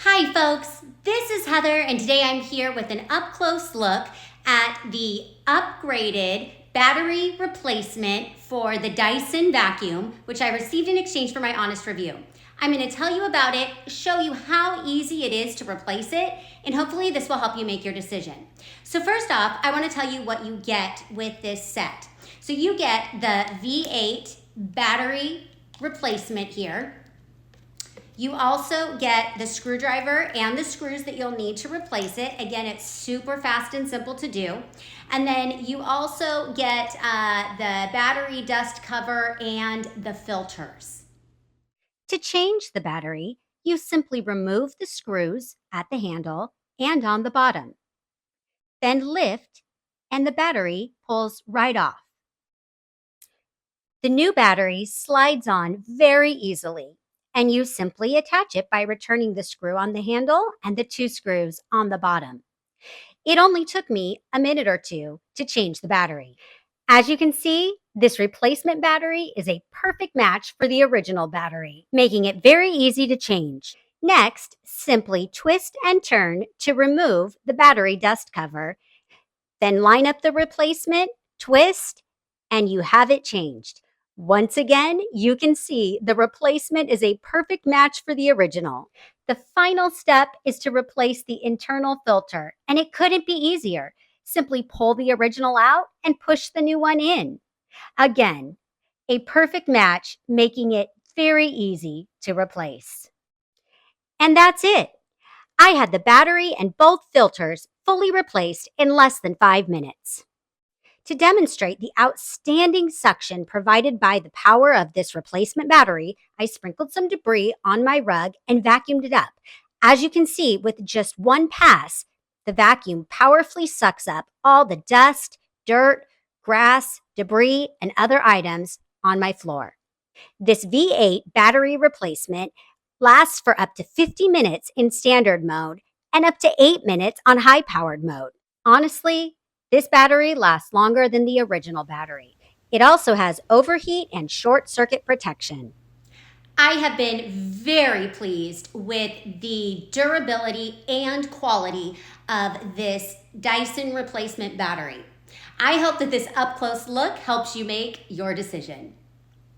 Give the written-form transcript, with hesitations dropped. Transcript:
Hi folks, this is Heather and today I'm here with an up-close look at the upgraded battery replacement for the Dyson vacuum, which I received in exchange for my honest review. I'm going to tell you about it, show you how easy it is to replace it, and hopefully this will help you make your decision. So first off, I want to tell you what you get with this set. So you get the V8 battery replacement here. You also get the screwdriver and the screws that you'll need to replace it. Again, it's super fast and simple to do. And then you also get the battery dust cover and the filters. To change the battery, you simply remove the screws at the handle and on the bottom. Then lift and the battery pulls right off. The new battery slides on very easily, and you simply attach it by returning the screw on the handle and the 2 screws on the bottom. It only took me a minute or two to change the battery. As you can see, this replacement battery is a perfect match for the original battery, making it very easy to change. Next, simply twist and turn to remove the battery dust cover, then line up the replacement, twist, and you have it changed. Once again, you can see the replacement is a perfect match for the original. The final step is to replace the internal filter, and it couldn't be easier. Simply pull the original out and push the new one in. Again, a perfect match, making it very easy to replace. And that's it. I had the battery and both filters fully replaced in less than 5 minutes. To demonstrate the outstanding suction provided by the power of this replacement battery, I sprinkled some debris on my rug and vacuumed it up. As you can see, with just one pass, the vacuum powerfully sucks up all the dust, dirt, grass, debris, and other items on my floor. This V8 battery replacement lasts for up to 50 minutes in standard mode and up to 8 minutes on high-powered mode. Honestly, this battery lasts longer than the original battery. It also has overheat and short circuit protection. I have been very pleased with the durability and quality of this Dyson replacement battery. I hope that this up-close look helps you make your decision.